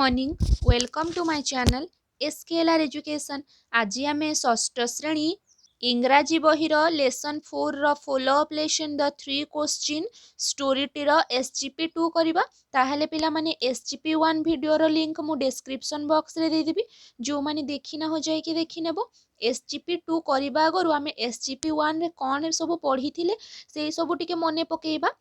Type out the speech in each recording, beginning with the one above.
Morning welcome to my channel SKLR education. आज आम षष्ठ श्रेणी इंग्राजी बहिर लेसन 4 रो follow up lesson the 3 question story टीर SGP2 करबा। ताहले पिला माने SGP1 वीडियो रो लिंक मु डिस्क्रिप्शन बॉक्स रे दे देबी, जो माने देखि ना हो जाय कि देखि नेबो। SGP2 करबा आगरु आमे SGP1 रे कोन सब पढ़ी थिले सेई सब टिके मने पकेइबा।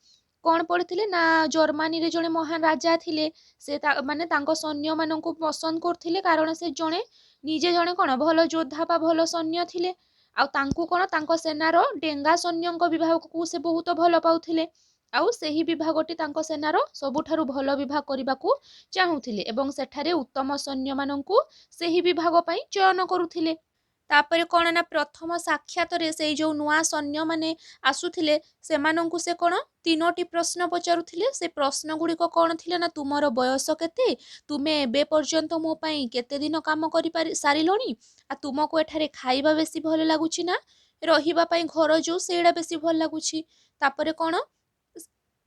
कौन पढ़ी ना जर्मनी रे जड़े महान राजा थिले, से माने तांको सैन्य माननकु पसंद करथिले कारण से जड़े निजे जड़े कौन भल योद्धा बा भल सैन्य थिले। आउ तांकु कौन तांको सेनार डेंगा सैन्यक विभाग को से बहुत भल पाउथिले। आउ सेही विभागटी तांको सेनार सबुठारु भल विभाग करबाकू चाहुथिले एवं सेठारे उत्तम सैन्य माननकु सेही विभाग पई चयन करुथिले। तापरे कौन ना प्रथम साक्षात से जो नुआ सैन्य माने आसुथिले सेमानंकु से कौन तीनोटी प्रश्न पचारुथिले। से प्रश्न गुड़िक कौन थिले ना तुमर बयस केते, तुमे एबे पर्यंत मो पई केते दिन काम करि सारिलोनी, आ तुमको एठारे खाइबा बेसी भल लागुछि ना रहिबा पई घर जो सेडा बेसी भल लागुछि। तापरे कौन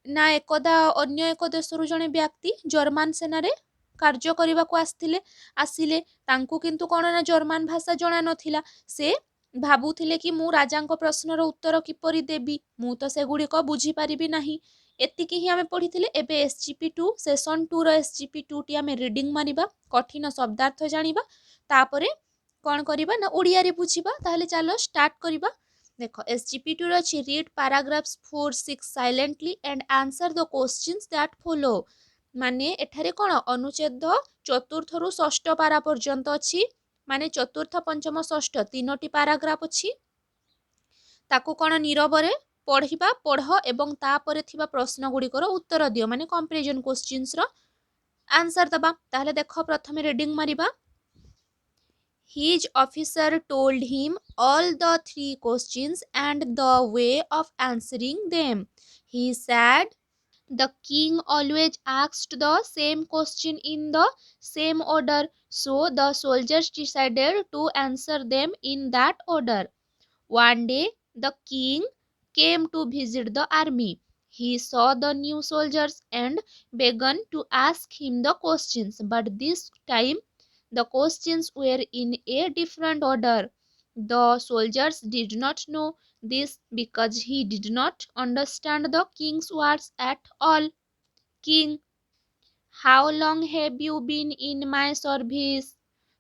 ना एकदा अन्य एक देशरु जणे व्यक्ति जर्मन सेनारे कार्य करने को आसिले तांकु किंतु कौन ना जर्मन भाषा जना नथिला। से भाबुथिले कि मु राजांको प्रश्नर उत्तर किपरि देबी, मु तो सेगुड़िक बुझी पारिबी नाही। एतिकी ही आमे पढ़िथिले। एबे SGP2 सेशन 2 रो SGP2 टी आमे रीडिंग मारिबा, कठिन शब्दार्थ जानिबा, तापरे कौन करिबा ना ओडिया रे बुझिबा। ताहले चलो स्टार्ट करिबा। देखो SGP2 रो अछि read paragraphs 4-6 silently and answer the questions that follow. माने एठारे कौन अनुच्छेद चतुर्थ रु षष्ठ पारा पर्यंत अछि, माने चतुर्थ पंचम षष्ठ तीनोटी पैराग्राफ अछि। ताकू कौन नीरवरे पढ़िबा, पढ़ एवं तापरे थिबा प्रश्न गुड़िकर उत्तर दियो, माने कंपैरिजन क्वेश्चंस रो आंसर दबा। ताहले देखो प्रथमे reading मारिबा। His officer told him all the 3 questions and the way of answering them. He said the king always asked the same question in the same order, so the soldiers decided to answer them in that order. One day, the king came to visit the army. He saw the new soldiers and began to ask him the questions, but this time the questions were in a different order. The soldiers did not know this because he did not understand the king's words at all. King: how long have you been in my service?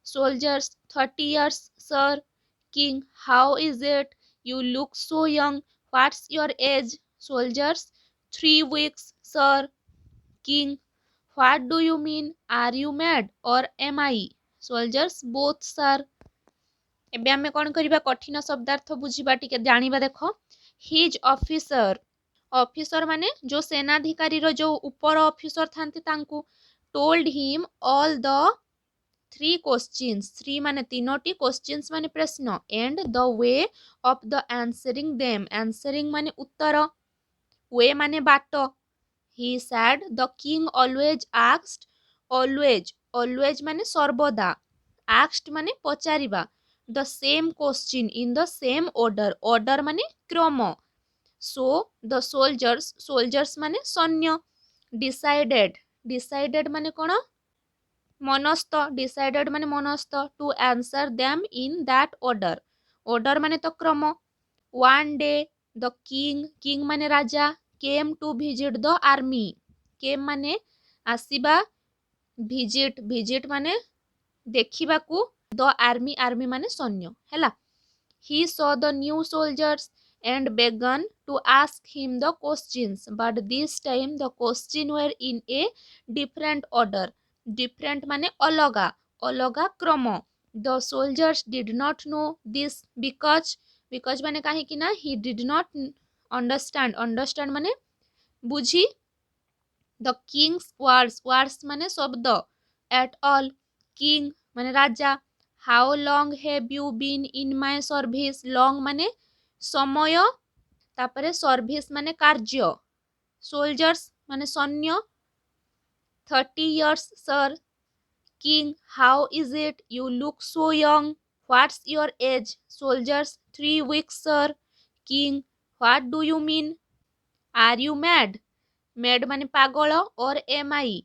Soldiers: 30 years, sir. King: how is it? You look so young. What's your age? Soldiers: 3 weeks, sir. King: what do you mean? Are you mad or am I? Soldiers: both, sir. एबे आमे कोन करिबा कठिन शब्दार्थ बुझिबा टिके जानिबा। देखो his officer, officer माने जो सेनाधिकारी रो जो ऊपर ऑफिसर थांती तांकु, told him all the 3 questions, 3 माने तीनोटी, क्वेश्चंस माने प्रश्न, and the way of the answering them, answering माने उत्तर, वे माने बाट। He said the king always asked, always, always माने सर्वदा, asked माने पचारिबा, the same question in the same order, order माने क्रम, so the soldiers, soldiers माने सैन्य, decided, decided माने कोन मनस्थ, decided माने मनस्थ, to answer them in that order, order माने तो क्रम। One day the king, king माने राजा, came to visit the army, came माने आसीबा, visit, visit माने देखिबाकू, the army, army माने सैन्य हैला। He saw the new soldiers and began to ask him the questions, but this time the questions were in a different order, different माने अलगा, अलगा क्रम। The soldiers did not know this because, because माने काहे कि ना he did not understand, understand माने बुझी, the king's words, words माने शब्द, at all, king माने राजा, how long have you been in my service, long माने समय, तापरे सर्विस माने कार्य, soldiers माने सैन्य, 30 years, sir. King: how is it? You look so young. What's your age? Soldiers: 3 weeks, sir. King: what do you mean? Are you mad? Mad माने पागल, or am I?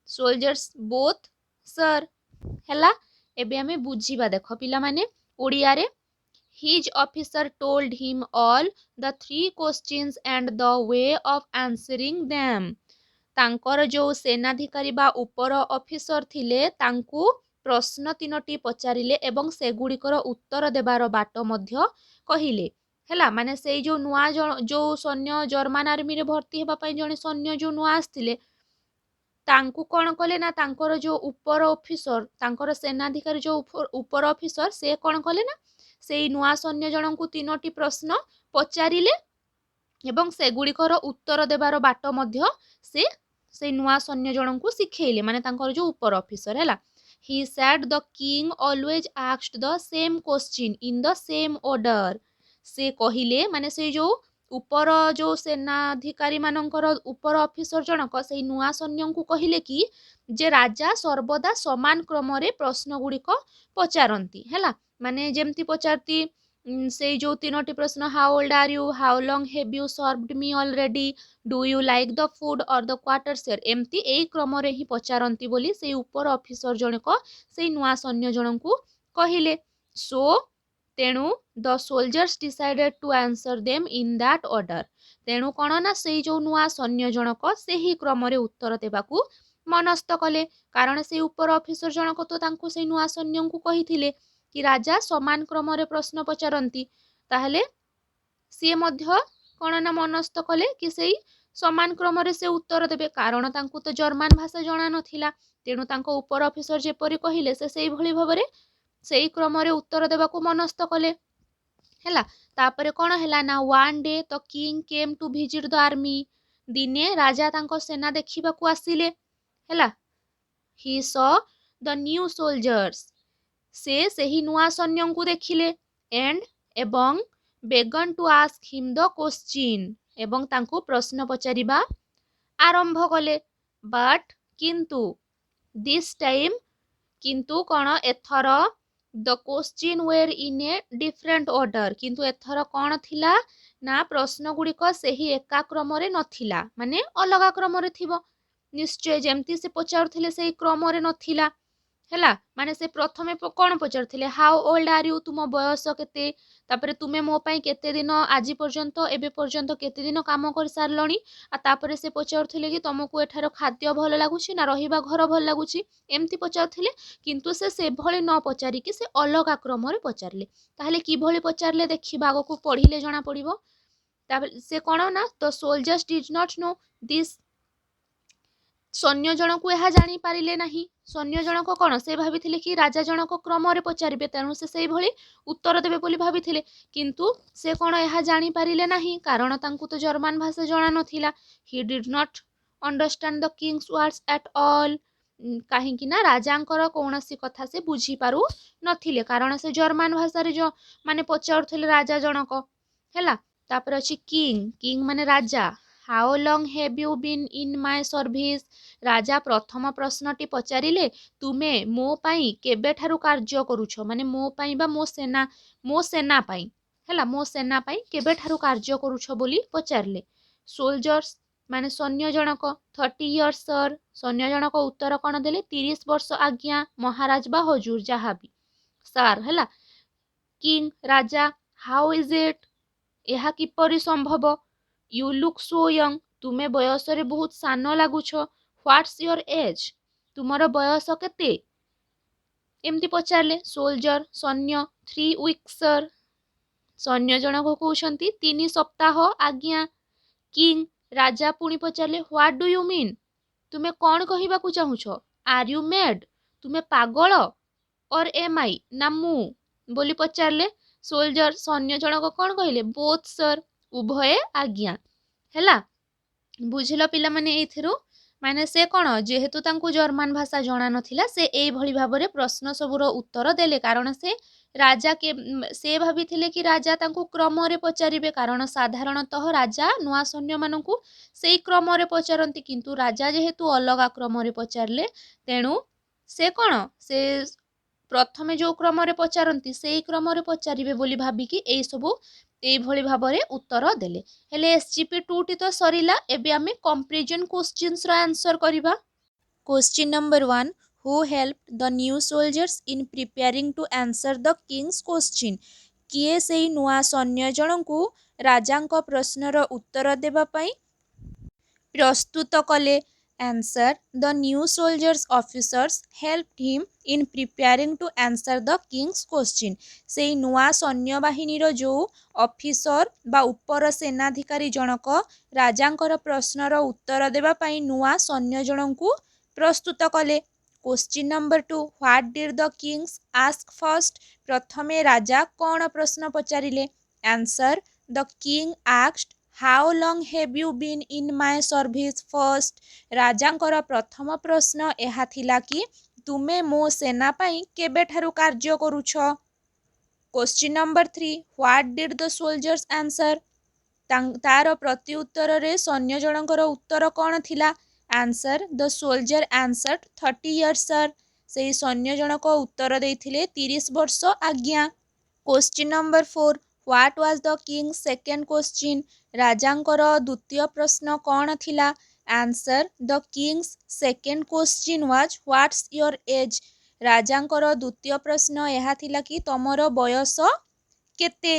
Soldiers: both, sir हैला एबे आमे बुझीबा देख पिला माने ओडिया रे his officer told him all the 3 questions and the way of answering them तांकर जो सेनाधिकारी बा ऊपर ऑफिसर थिले तांकू प्रश्न तीनोटी पचारिले एवं सेगुड़िकर उत्तर देवार बाट मध्य कहिले हैला माने सेई जो नुआ जो सैन्य जर्मन आर्मी रे भर्ती हेबा पई जणे सैन्य जो नुआ आस्थिले तांकू कौन कले ना तांकर जो ऊपर ऑफिसर तांकर सेनाधिकारी जो ऊपर ऑफिसर से कौन कले ना सेई नुआ सैन्य जनकू तीनोटी प्रश्न पचारिले एवं सेगुड़िकर उत्तर देवार बाट मध्य से नुआ सैन्य जनकू शिखेले माने तांकर जो ऊपर ऑफिसर हैला he said the king always asked the same question in the same order से कहिले माने से जो ऊपर जो सेनाधिकारी मानकर ऊपर ऑफिसर जनक से नुआ सैन्य को कहिले कि जे राजा सर्वदा समान क्रम रे प्रश्न गुड़िक पचारती हैला माने जेमती पचारती से जो तीनोटी प्रश्न how old are you how long have you served me already do you like the food और द क्वार्टर शेयर एमती एई क्रम रे ही पचारती बोली से ऊपर ऑफिसर जनक से नुआ सैन्य जनक कहिले सो तेणु the soldiers decided to answer them in that order तेणु कौन ना से जो नुआ सैन्य जनक से ही क्रम रे उत्तर देबाकू मनस्थ कले कारण से ऊपर ऑफिसर जनक तो तांकू से नुआ सैन्य को कही कि राजा समान क्रम रे प्रश्न पचारती ताहले सी मध्य कौन ना मनस्थ कले कि से समान क्रम रे से उत्तर देबे कारण तांकू तो जर्मन भाषा जणा नथिला तेणु तांको ऊपर ऑफिसर जेपरि कहिले से सेई भली भाबरे सेई क्रम रे उत्तर देबाकू मनस्थ कले हैला तापरे कौन हैला ना one day the king came to visit the army दिने राजा तांको सेना देखिबाकू आसिले हैला he saw the new soldiers से सही नुआ सैन्य को देखिले एंड एवं began to ask him the question एवं तांको प्रश्न पचारिबा आरंभ कले बट किंतु दिस टाइम किंतु कौन either the question were in a different order किंतु एथर कौन थिला ना प्रश्न गुड़िक सही एका क्रम रे नथिला माने अलगा क्रम रे थिबो निश्चय जेमती से पचारुथिले सेही क्रम रे नथिला हैला माने से प्रथमे कौन पचारुथिले हाउ ओल्ड आर यू तुम बयस केते तापरे तुमे मो पई केते दिन आज पर्यंत एबे पर्यंत केते दिन काम कर सारलणी आ तापरे से पचारुथिले कि तुमको एठार खाद्य भल लागुछि ना रहिबा घर भल लागुछि एमती पचारुथिले किंतु से भली न पचारि कि से अलगा क्रम रे पचारले ताहले कि भली पचारले देखिबा आगो को पढिले जणा पड़िबो तापरे से कोन ना the soldiers did not know this सैन्य जनक यह जानी पारिले नहीं सैन्य जनक कौन से भाभी कि राजा जनक क्रम रे पचारे तेणु से भली उत्तर देवे बोली भाभी किंतु से कौन यह जानी पारिले नहीं कारण तांकु तो जर्मन भाषा जना नथिला he did not understand the king's words at all कहीं ना राजांकर कौन सी कथा से बुझी पारु नथिले कारण से जर्मन भाषा रे जो माने पचारुथिले राजा जनक हैला तापर अछि किंग किंग माने राजा how long have you been in my service राजा प्रथम प्रश्नटी पचारिले तुमे मो पाई केबे ठारू कार्य करूछ माने मो पाई बा मो सेना पाई हैला मो सेना पाई केबे ठारू कार्य करूछ बोली पचारले सोल्जर्स माने सैन्य जनक 30 इयर्स सर सैन्य जनक उत्तर कौन देले 30 वर्ष आज्ञा महाराज बा हजूर जहाँ भी सर हैला king Raja how is it यह किपरि संभव यू लुक सो यंग तुमे बयस रे बहुत सान लागुछ व्हाट्स योर एज तुमर बयस केते एमती पचारले सोल्जर सैन्य 3 वीक्स सर सैन्य जनक कहउछंती 3 सप्ताह आज्ञा किंग राजा पुणी पचारले व्हाट डू यू मीन तुमे कौन कहिबाकू चाहुछ आर यू मेड तुमे पागल और एम आई ना मु बोली पचारले सोल्जर सैन्य जनक कौन कहले बोथ सर उभय आज्ञा हैला बुझिल पिला माने एथिरो माने से कौन जेहेतु तांकु जर्मन भाषा जना नथिला से एई भली भाबरे प्रश्न सबुर उत्तर देले कारण से राजा के से भाबिथिले कि राजा तांकु क्रम रे पचारिबे कारण साधारणतः राजा नुआ सैन्य मानकु सेई क्रम रे पचारंती किंतु राजा जेहेतु अलगा क्रम रे पचारले तेणु से कौन से प्रथमे जो क्रम रे पचारंती सेई क्रम रे पचारिबे बोली भाबिकी एई सबु एई भली भाबरे उत्तर देले हेले एसजीपी 2 टी तो सरिला एबे आमे कंपैरिजन क्वेश्चंस रो आंसर करिबा question number 1 Who helped the new soldiers in preparing to answer the king's question? କିଏ ସେଇ ନୂଆ ସୈନ୍ୟ ଜଣଙ୍କୁ ରାଜାଙ୍କ ପ୍ରଶ୍ନର ଉତ୍ତର ଦେବା ପାଇଁ ପ୍ରସ୍ତୁତ କଲେ? Answer: The new soldiers officers helped him in preparing to answer the king's question. ସେଇ ନୂଆ ସୈନ୍ୟବାହିନୀର ଯେଉଁ ଅଫିସର ବା ଉପର ସେନାଧିକାରୀ ଜଣକ ରାଜାଙ୍କର ପ୍ରଶ୍ନର ଉତ୍ତର ଦେବା ପାଇଁ ନୂଆ ସୈନ୍ୟ ଜଣଙ୍କୁ ପ୍ରସ୍ତୁତ କଲେ। Question number 2. What did the kings ask first? ପ୍ରଥମେ ରାଜା କ'ଣ ପ୍ରଶ୍ନ ପଚାରିଲେ? Answer: The king asked, How long have you been in my service first? ରାଜାଙ୍କର ପ୍ରଥମ ପ୍ରଶ୍ନ ଏହା ଥିଲା କି ତୁମେ ମୋ ସେନା ପାଇଁ କେବେଠାରୁ କାର୍ଯ୍ୟ କରୁଛ? Question number 3. What did the soldiers answer? ତାର ପ୍ରତି ଉତ୍ତରରେ ସୈନ୍ୟ ଜଣଙ୍କର ଉତ୍ତର କ'ଣ ଥିଲା? Answer: The soldier answered 30 years, sir. ସେଇ ସୈନ୍ୟ ଜଣକ ଉତ୍ତର ଦେଇଥିଲେ 30 ବର୍ଷ ଆଜ୍ଞା। Question number 4. What was the king's second question? ରାଜାଙ୍କର ଦ୍ୱିତୀୟ ପ୍ରଶ୍ନ କ'ଣ ଥିଲା? Answer: The king's second question was, What's your age? ରାଜାଙ୍କର ଦ୍ୱିତୀୟ ପ୍ରଶ୍ନ ଏହା ଥିଲା କି ତମର ବୟସ କେତେ?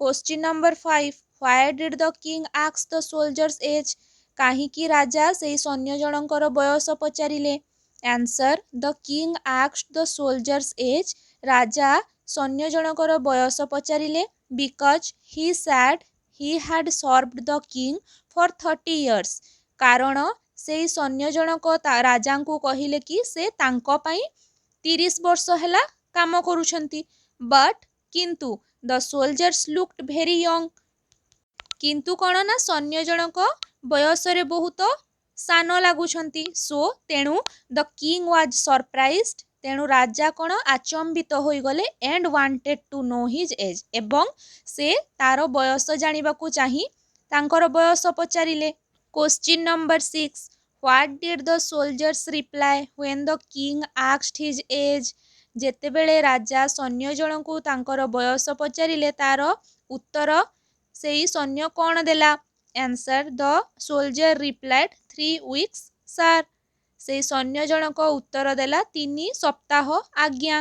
Question number 5. Why did the king ask the soldier's age? କାହିଁକି ରାଜା ସେଇ ସୈନ୍ୟ ଜଣଙ୍କର ବୟସ ପଚାରିଲେ? Answer: The king asked the soldier's age. ରାଜା ସୈନ୍ୟ ଜଣଙ୍କର ବୟସ ପଚାରିଲେ because he said he had served the king for 30 years. କାରଣ ସେଇ ସୈନ୍ୟ ଜଣକ ରାଜାଙ୍କୁ କହିଲେ କି ସେ ତାଙ୍କ ପାଇଁ 30 ବର୍ଷ ହେଲା କାମ କରୁଛନ୍ତି। But କିନ୍ତୁ the soldiers looked very young. କିନ୍ତୁ କ'ଣ ନା ସୈନ୍ୟ ଜଣକ ବୟସରେ ବହୁତ ସାନ ଲାଗୁଛନ୍ତି। So ତେଣୁ the king was surprised. ତେଣୁ ରାଜା କ'ଣ ଆଚମ୍ବିତ ହୋଇଗଲେ and wanted to know his age. ଏବଂ ସେ ତାର ବୟସ ଜାଣିବାକୁ ଚାହିଁ ତାଙ୍କର ବୟସ ପଚାରିଲେ। Question number 6. What did the soldiers reply when the king asked his age? ଯେତେବେଳେ ରାଜା ସୈନ୍ୟ ଜଣଙ୍କୁ ତାଙ୍କର ବୟସ ପଚାରିଲେ ତାର ଉତ୍ତର ସେଇ ସୈନ୍ୟ କ'ଣ ଦେଲା? Answer: The soldier replied 3 weeks, sir. ସେଇ ସୈନ୍ୟ ଜଣକ ଉତ୍ତର ଦେଲା 3 ସପ୍ତାହ ଆଜ୍ଞା।